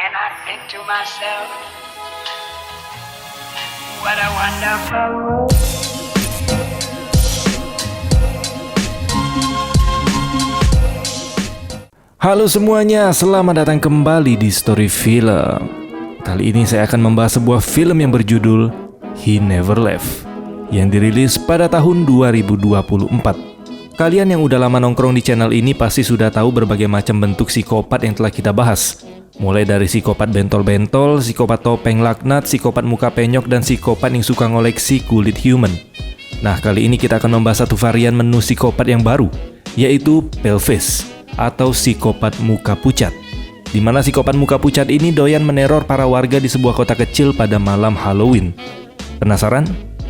and I think to myself, what a wonderful world. Halo semuanya, selamat datang kembali di Story Film. Kali ini saya akan membahas sebuah film yang berjudul He Never Left, yang dirilis pada tahun 2024. Kalian yang udah lama nongkrong di channel ini pasti sudah tahu berbagai macam bentuk psikopat yang telah kita bahas. Mulai dari psikopat bentol-bentol, psikopat topeng laknat, psikopat muka penyok, dan psikopat yang suka ngoleksi kulit human. Nah, kali ini kita akan membahas satu varian menu psikopat yang baru, yaitu Paleface, atau psikopat muka pucat. Di mana psikopat muka pucat ini doyan meneror para warga di sebuah kota kecil pada malam Halloween. Penasaran?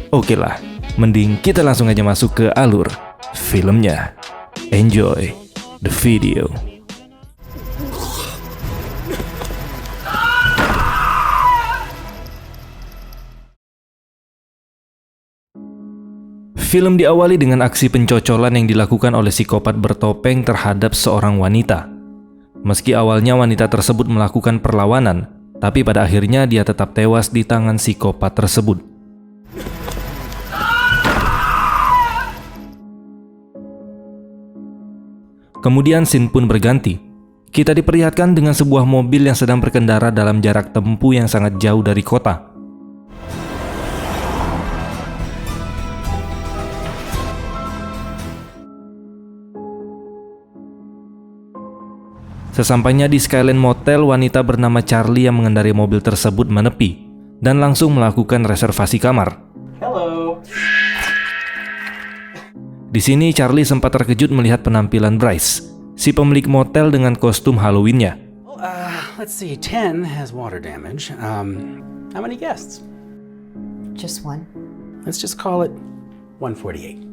Oke lah, mending kita langsung aja masuk ke alur filmnya. Enjoy the video. Film diawali dengan aksi pencocolan yang dilakukan oleh psikopat bertopeng terhadap seorang wanita. Meski awalnya wanita tersebut melakukan perlawanan, tapi pada akhirnya dia tetap tewas di tangan psikopat tersebut. Kemudian scene pun berganti. Kita diperlihatkan dengan sebuah mobil yang sedang berkendara dalam jarak tempuh yang sangat jauh dari kota. Sesampainya di Skyline Motel, wanita bernama Charlie yang mengendarai mobil tersebut menepi dan langsung melakukan reservasi kamar. Hello. Di sini Charlie sempat terkejut melihat penampilan Bryce, si pemilik motel dengan kostum Halloween-nya. Let's see. 10 has water damage. How many guests? Just one. Let's just call it 148.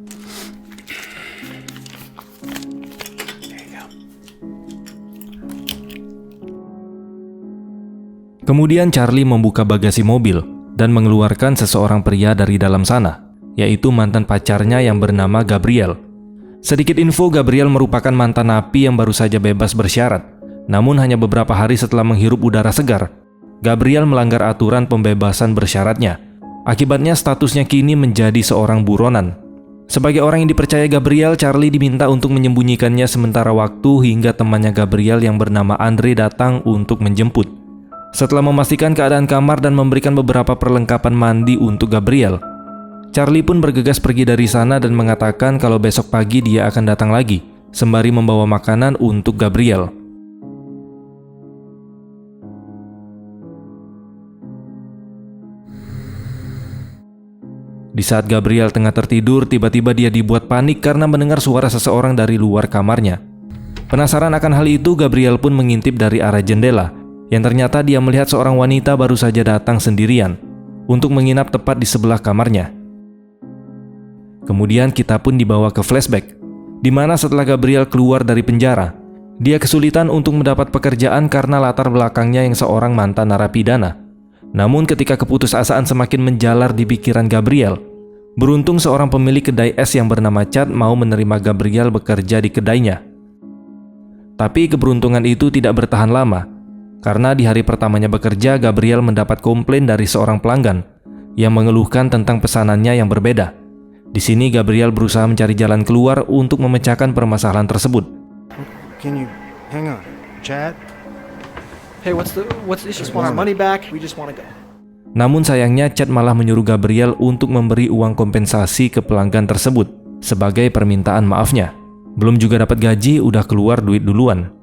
Kemudian Charlie membuka bagasi mobil dan mengeluarkan seseorang pria dari dalam sana, yaitu mantan pacarnya yang bernama Gabriel. Sedikit info, Gabriel merupakan mantan napi yang baru saja bebas bersyarat. Namun hanya beberapa hari setelah menghirup udara segar, Gabriel melanggar aturan pembebasan bersyaratnya. Akibatnya statusnya kini menjadi seorang buronan. Sebagai orang yang dipercaya Gabriel, Charlie diminta untuk menyembunyikannya sementara waktu hingga temannya Gabriel yang bernama Andre datang untuk menjemput. Setelah memastikan keadaan kamar dan memberikan beberapa perlengkapan mandi untuk Gabriel, Charlie pun bergegas pergi dari sana dan mengatakan kalau besok pagi dia akan datang lagi, sembari membawa makanan untuk Gabriel. Di saat Gabriel tengah tertidur, tiba-tiba dia dibuat panik karena mendengar suara seseorang dari luar kamarnya. Penasaran akan hal itu, Gabriel pun mengintip dari arah jendela, yang ternyata dia melihat seorang wanita baru saja datang sendirian untuk menginap tepat di sebelah kamarnya. Kemudian kita pun dibawa ke flashback, di mana setelah Gabriel keluar dari penjara, dia kesulitan untuk mendapat pekerjaan karena latar belakangnya yang seorang mantan narapidana. Namun ketika keputusasaan semakin menjalar di pikiran Gabriel, beruntung seorang pemilik kedai es yang bernama Chad mau menerima Gabriel bekerja di kedainya. Tapi keberuntungan itu tidak bertahan lama, karena di hari pertamanya bekerja, Gabriel mendapat komplain dari seorang pelanggan yang mengeluhkan tentang pesanannya yang berbeda. Di sini Gabriel berusaha mencari jalan keluar untuk memecahkan permasalahan tersebut. Can you hang on, Chad? Hey, what's the issue? Just want our money back. We just want to go. Namun sayangnya Chad malah menyuruh Gabriel untuk memberi uang kompensasi ke pelanggan tersebut sebagai permintaan maafnya. Belum juga dapat gaji, udah keluar duit duluan.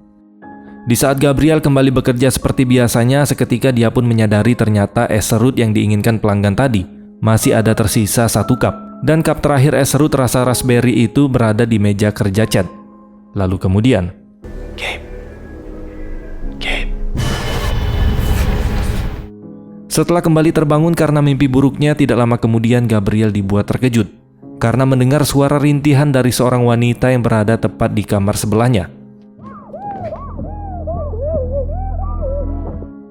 Di saat Gabriel kembali bekerja seperti biasanya, seketika dia pun menyadari ternyata es serut yang diinginkan pelanggan tadi masih ada tersisa 1 cup, dan cup terakhir es serut rasa raspberry itu berada di meja kerja Chad. Lalu kemudian, Gabe. Setelah kembali terbangun karena mimpi buruknya, tidak lama kemudian Gabriel dibuat terkejut karena mendengar suara rintihan dari seorang wanita yang berada tepat di kamar sebelahnya.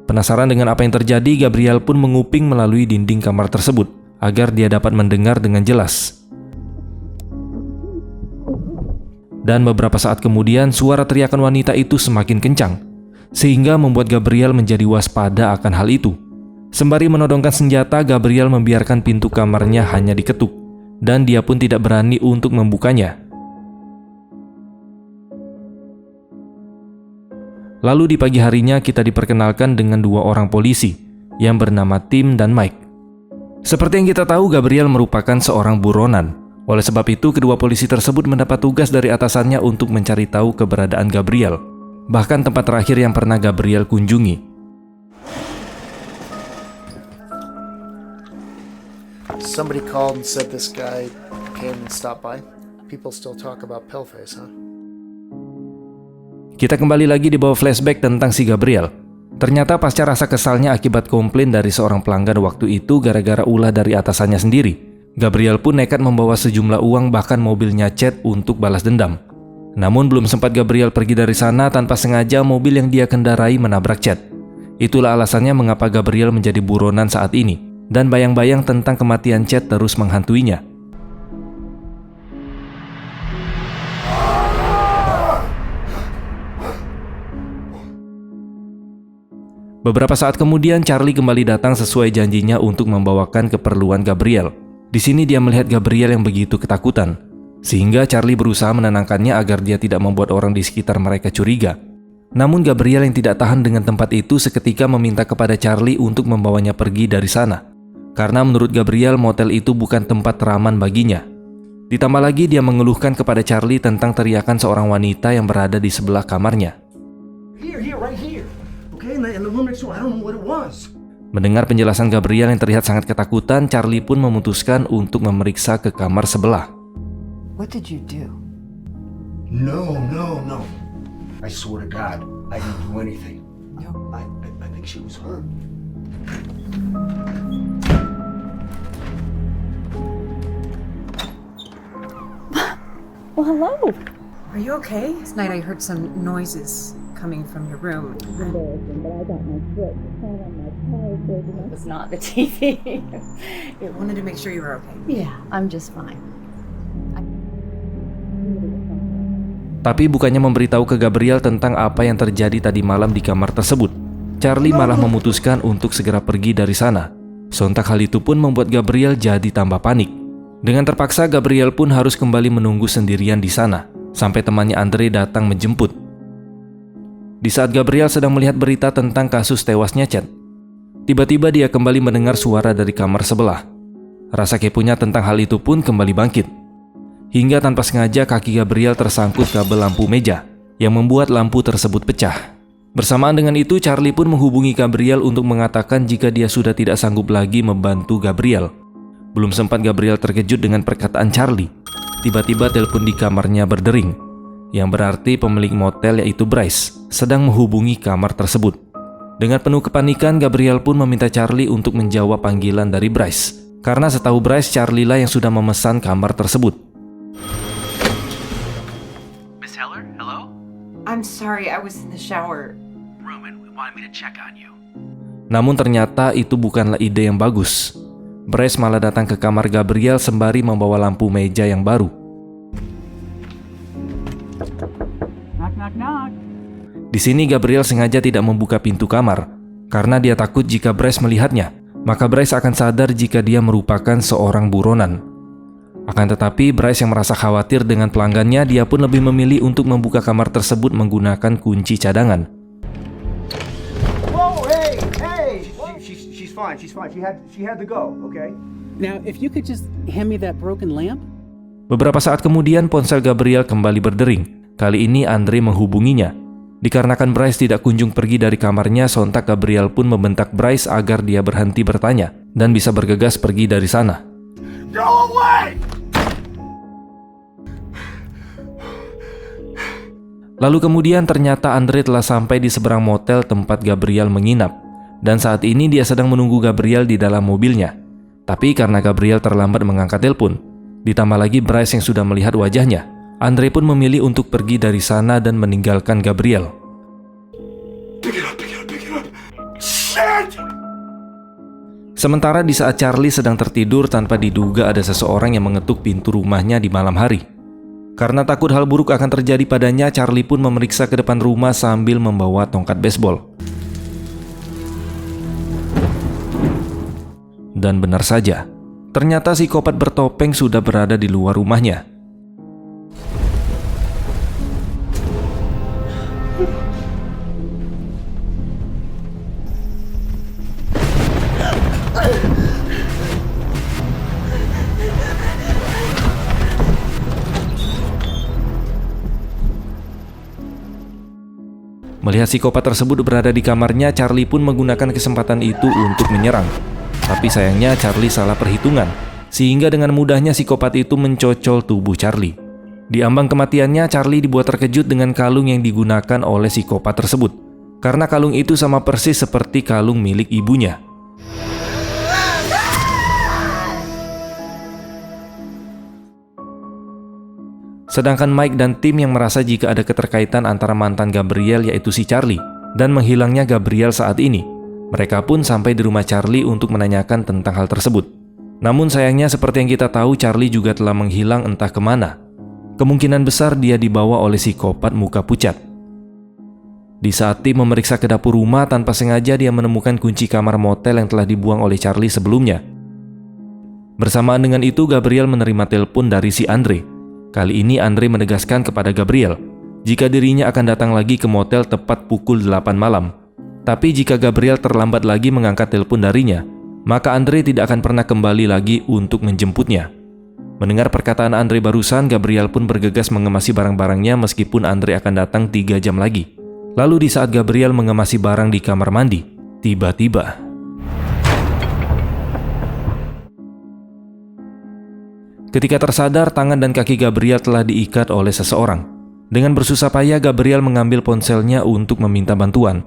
Penasaran dengan apa yang terjadi, Gabriel pun menguping melalui dinding kamar tersebut agar dia dapat mendengar dengan jelas. Dan beberapa saat kemudian, suara teriakan wanita itu semakin kencang. sehingga membuat Gabriel menjadi waspada akan hal itu. Sembari menodongkan senjata, Gabriel membiarkan pintu kamarnya hanya diketuk, dan dia pun tidak berani untuk membukanya. Lalu di pagi harinya kita diperkenalkan dengan dua orang polisi yang bernama Tim dan Mike. Seperti yang kita tahu, Gabriel merupakan seorang buronan. Oleh sebab itu, kedua polisi tersebut mendapat tugas dari atasannya untuk mencari tahu keberadaan Gabriel, bahkan tempat terakhir yang pernah Gabriel kunjungi. Somebody called and said this guy came and stopped by. People still talk about Paleface, huh? Kita kembali lagi di bawah flashback tentang si Gabriel. Ternyata pasca rasa kesalnya akibat komplain dari seorang pelanggan waktu itu gara-gara ulah dari atasannya sendiri, Gabriel pun nekat membawa sejumlah uang bahkan mobilnya Chad untuk balas dendam. Namun belum sempat Gabriel pergi dari sana, tanpa sengaja mobil yang dia kendarai menabrak Chad. Itulah alasannya mengapa Gabriel menjadi buronan saat ini, dan bayang-bayang tentang kematian Chad terus menghantuinya. Beberapa saat kemudian, Charlie kembali datang sesuai janjinya untuk membawakan keperluan Gabriel. Di sini dia melihat Gabriel yang begitu ketakutan, sehingga Charlie berusaha menenangkannya agar dia tidak membuat orang di sekitar mereka curiga. Namun Gabriel yang tidak tahan dengan tempat itu seketika meminta kepada Charlie untuk membawanya pergi dari sana. Karena menurut Gabriel, motel itu bukan tempat teraman baginya. Ditambah lagi dia mengeluhkan kepada Charlie tentang teriakan seorang wanita yang berada di sebelah kamarnya. Right here. Okay, and the room next door, I don't know what it was. Mendengar penjelasan Gabriel yang terlihat sangat ketakutan, Charlie pun memutuskan untuk memeriksa ke kamar sebelah. What did you do? No. I swear to God, I didn't do anything. I think she was hurt. Well, hello. Are you okay? Last night I heard some noises coming from your room. It was not the TV. I wanted to make sure you were okay. Yeah, I'm just fine. Tapi bukannya memberitahu ke Gabriel tentang apa yang terjadi tadi malam di kamar tersebut, Charlie malah memutuskan untuk segera pergi dari sana. Sontak hal itu pun membuat Gabriel jadi tambah panik. Dengan terpaksa, Gabriel pun harus kembali menunggu sendirian di sana, sampai temannya Andre datang menjemput. Di saat Gabriel sedang melihat berita tentang kasus tewasnya Chad, tiba-tiba dia kembali mendengar suara dari kamar sebelah. Rasa keponya tentang hal itu pun kembali bangkit. Hingga tanpa sengaja kaki Gabriel tersangkut kabel lampu meja, yang membuat lampu tersebut pecah. Bersamaan dengan itu, Charlie pun menghubungi Gabriel untuk mengatakan jika dia sudah tidak sanggup lagi membantu Gabriel. Belum sempat Gabriel terkejut dengan perkataan Charlie, tiba-tiba telepon di kamarnya berdering, yang berarti pemilik motel yaitu Bryce sedang menghubungi kamar tersebut. Dengan penuh kepanikan, Gabriel pun meminta Charlie untuk menjawab panggilan dari Bryce, karena setahu Bryce, Charlie lah yang sudah memesan kamar tersebut. Miss Heller, hello? I'm sorry, I was in the shower. Roman wanted me to check on you. Namun ternyata itu bukanlah ide yang bagus. Bryce malah datang ke kamar Gabriel sembari membawa lampu meja yang baru. Di sini Gabriel sengaja tidak membuka pintu kamar karena dia takut jika Bryce melihatnya, maka Bryce akan sadar jika dia merupakan seorang buronan. Akan tetapi Bryce yang merasa khawatir dengan pelanggannya, dia pun lebih memilih untuk membuka kamar tersebut menggunakan kunci cadangan. Whoa, hey! She's fine. She had to go, okay? Now, if you could just hand me that broken lamp? Beberapa saat kemudian ponsel Gabriel kembali berdering. Kali ini Andre menghubunginya. Dikarenakan Bryce tidak kunjung pergi dari kamarnya, sontak Gabriel pun membentak Bryce agar dia berhenti bertanya dan bisa bergegas pergi dari sana. Go away! Lalu kemudian ternyata Andre telah sampai di seberang motel tempat Gabriel menginap, dan saat ini dia sedang menunggu Gabriel di dalam mobilnya. Tapi karena Gabriel terlambat mengangkat telepon, ditambah lagi Bryce yang sudah melihat wajahnya, Andre pun memilih untuk pergi dari sana dan meninggalkan Gabriel. Pick it up. Shit! Sementara di saat Charlie sedang tertidur, tanpa diduga ada seseorang yang mengetuk pintu rumahnya di malam hari. Karena takut hal buruk akan terjadi padanya, Charlie pun memeriksa ke depan rumah sambil membawa tongkat baseball. Dan benar saja, ternyata psikopat bertopeng sudah berada di luar rumahnya. Melihat psikopat tersebut berada di kamarnya, Charlie pun menggunakan kesempatan itu untuk menyerang. Tapi sayangnya Charlie salah perhitungan, sehingga dengan mudahnya psikopat itu mencocol tubuh Charlie. Di ambang kematiannya, Charlie dibuat terkejut dengan kalung yang digunakan oleh psikopat tersebut, karena kalung itu sama persis seperti kalung milik ibunya. Sedangkan Mike dan tim yang merasa jika ada keterkaitan antara mantan Gabriel yaitu si Charlie dan menghilangnya Gabriel saat ini, mereka pun sampai di rumah Charlie untuk menanyakan tentang hal tersebut. Namun sayangnya seperti yang kita tahu, Charlie juga telah menghilang entah kemana. Kemungkinan besar dia dibawa oleh psikopat muka pucat. Di saat tim memeriksa ke dapur rumah, tanpa sengaja dia menemukan kunci kamar motel yang telah dibuang oleh Charlie sebelumnya. Bersamaan dengan itu, Gabriel menerima telepon dari si Andre. Kali ini Andre menegaskan kepada Gabriel jika dirinya akan datang lagi ke motel tepat pukul 8 malam. Tapi jika Gabriel terlambat lagi mengangkat telepon darinya, maka Andre tidak akan pernah kembali lagi untuk menjemputnya. Mendengar perkataan Andre barusan, Gabriel pun bergegas mengemasi barang-barangnya meskipun Andre akan datang 3 jam lagi. Lalu di saat Gabriel mengemasi barang di kamar mandi, tiba-tiba ketika tersadar, tangan dan kaki Gabriel telah diikat oleh seseorang. Dengan bersusah payah, Gabriel mengambil ponselnya untuk meminta bantuan.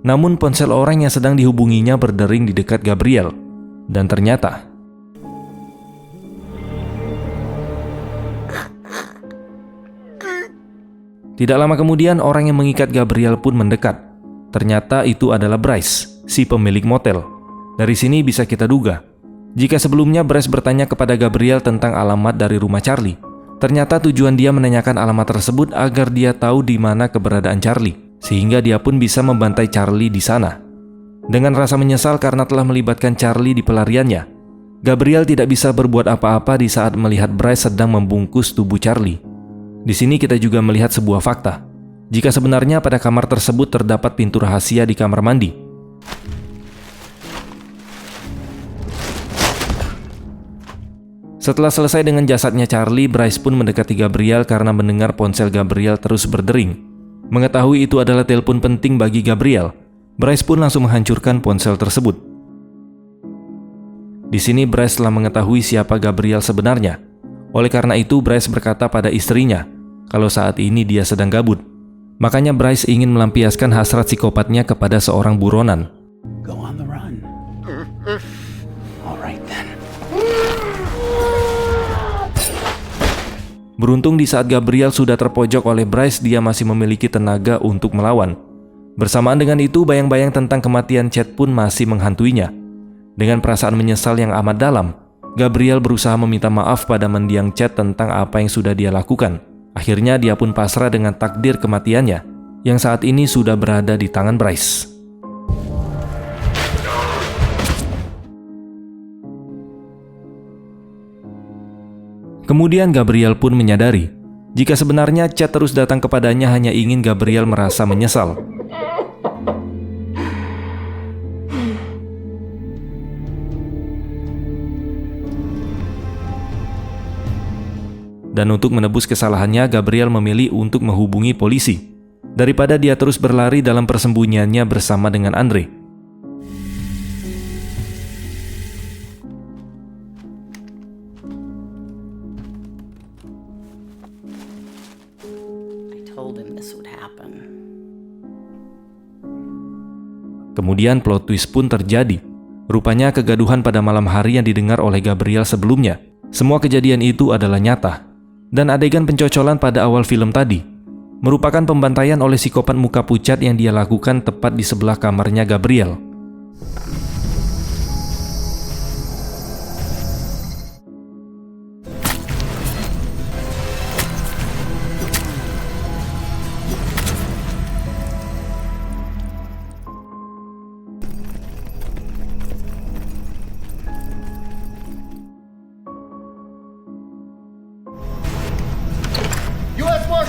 Namun ponsel orang yang sedang dihubunginya berdering di dekat Gabriel. Dan ternyata tidak lama kemudian orang yang mengikat Gabriel pun mendekat. Ternyata itu adalah Bryce, si pemilik motel. Dari sini bisa kita duga, jika sebelumnya Bryce bertanya kepada Gabriel tentang alamat dari rumah Charlie, ternyata tujuan dia menanyakan alamat tersebut agar dia tahu di mana keberadaan Charlie, sehingga dia pun bisa membantai Charlie di sana. Dengan rasa menyesal karena telah melibatkan Charlie di pelariannya, Gabriel tidak bisa berbuat apa-apa di saat melihat Bryce sedang membungkus tubuh Charlie. Di sini kita juga melihat sebuah fakta, jika sebenarnya pada kamar tersebut terdapat pintu rahasia di kamar mandi. Setelah selesai dengan jasadnya Charlie, Bryce pun mendekati Gabriel karena mendengar ponsel Gabriel terus berdering. Mengetahui itu adalah telepon penting bagi Gabriel, Bryce pun langsung menghancurkan ponsel tersebut. Di sini Bryce telah mengetahui siapa Gabriel sebenarnya. Oleh karena itu, Bryce berkata pada istrinya kalau saat ini dia sedang gabut. Makanya Bryce ingin melampiaskan hasrat psikopatnya kepada seorang buronan. Go on the run. All right then. Beruntung di saat Gabriel sudah terpojok oleh Bryce, dia masih memiliki tenaga untuk melawan. Bersamaan dengan itu, bayang-bayang tentang kematian Chad pun masih menghantuinya. Dengan perasaan menyesal yang amat dalam, Gabriel berusaha meminta maaf pada mendiang Chad tentang apa yang sudah dia lakukan. Akhirnya dia pun pasrah dengan takdir kematiannya, yang saat ini sudah berada di tangan Bryce. Kemudian Gabriel pun menyadari jika sebenarnya Chad terus datang kepadanya hanya ingin Gabriel merasa menyesal. Dan untuk menebus kesalahannya, Gabriel memilih untuk menghubungi polisi daripada dia terus berlari dalam persembunyiannya bersama dengan Andre. Kemudian plot twist pun terjadi. Rupanya kegaduhan pada malam hari yang didengar oleh Gabriel sebelumnya, semua kejadian itu adalah nyata. Dan adegan pencocolan pada awal film tadi merupakan pembantaian oleh psikopat muka pucat yang dia lakukan tepat di sebelah kamarnya Gabriel.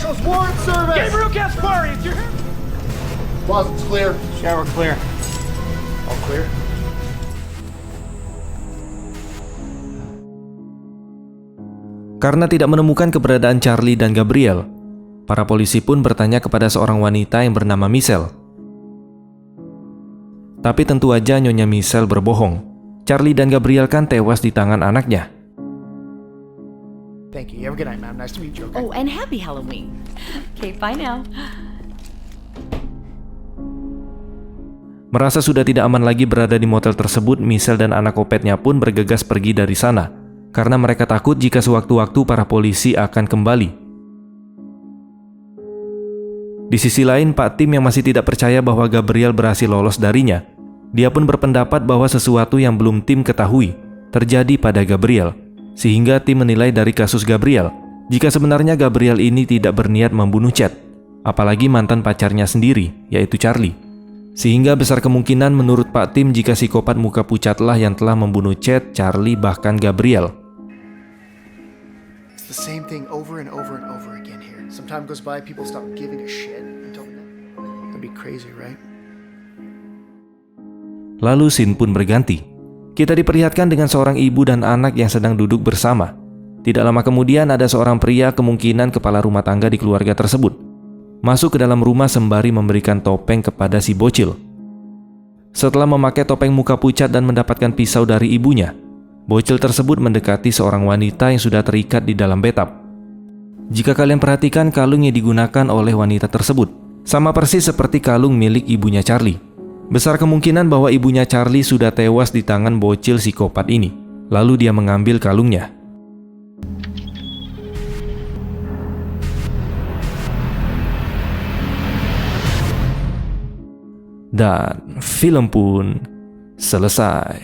Marshals, warrant service! Gabriel Gaspari, it's your... Closet's clear. Shower clear. All clear? Karena tidak menemukan keberadaan Charlie dan Gabriel, para polisi pun bertanya kepada seorang wanita yang bernama Michelle. Tapi tentu aja Nyonya Michelle berbohong. Charlie dan Gabriel kan tewas di tangan anaknya. Thank you. You have a good night, ma'am. Nice to meet you. Okay? Oh, and happy Halloween. Okay, bye now. Merasa sudah tidak aman lagi berada di motel tersebut, Michelle dan anak opetnya pun bergegas pergi dari sana, karena mereka takut jika sewaktu-waktu para polisi akan kembali. Di sisi lain, Pak Tim yang masih tidak percaya bahwa Gabriel berhasil lolos darinya. Dia pun berpendapat bahwa sesuatu yang belum tim ketahui terjadi pada Gabriel, sehingga tim menilai dari kasus Gabriel, jika sebenarnya Gabriel ini tidak berniat membunuh Chad, apalagi mantan pacarnya sendiri, yaitu Charlie. Sehingga besar kemungkinan menurut Pak Tim jika psikopat muka pucatlah yang telah membunuh Chad, Charlie, bahkan Gabriel. It's the same thing over and over and over again here. Some time goes by, people stop giving a shit until that'd be crazy, right? Lalu scene pun berganti. Kita diperlihatkan dengan seorang ibu dan anak yang sedang duduk bersama. Tidak lama kemudian ada seorang pria, kemungkinan kepala rumah tangga di keluarga tersebut, masuk ke dalam rumah sembari memberikan topeng kepada si bocil. Setelah memakai topeng muka pucat dan mendapatkan pisau dari ibunya, bocil tersebut mendekati seorang wanita yang sudah terikat di dalam bathtub. Jika kalian perhatikan, kalung yang digunakan oleh wanita tersebut sama persis seperti kalung milik ibunya Charlie. Besar kemungkinan bahwa ibunya Charlie sudah tewas di tangan bocil psikopat ini. Lalu dia mengambil kalungnya. Dan film pun selesai.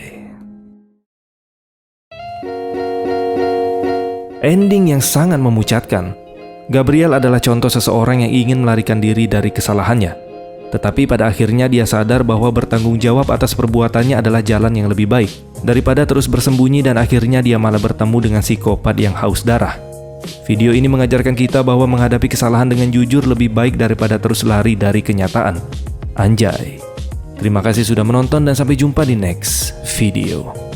Ending yang sangat memucatkan. Gabriel adalah contoh seseorang yang ingin melarikan diri dari kesalahannya. Tetapi pada akhirnya dia sadar bahwa bertanggung jawab atas perbuatannya adalah jalan yang lebih baik daripada terus bersembunyi, dan akhirnya dia malah bertemu dengan psikopat yang haus darah. Video ini mengajarkan kita bahwa menghadapi kesalahan dengan jujur lebih baik daripada terus lari dari kenyataan. Anjay. Terima kasih sudah menonton dan sampai jumpa di next video.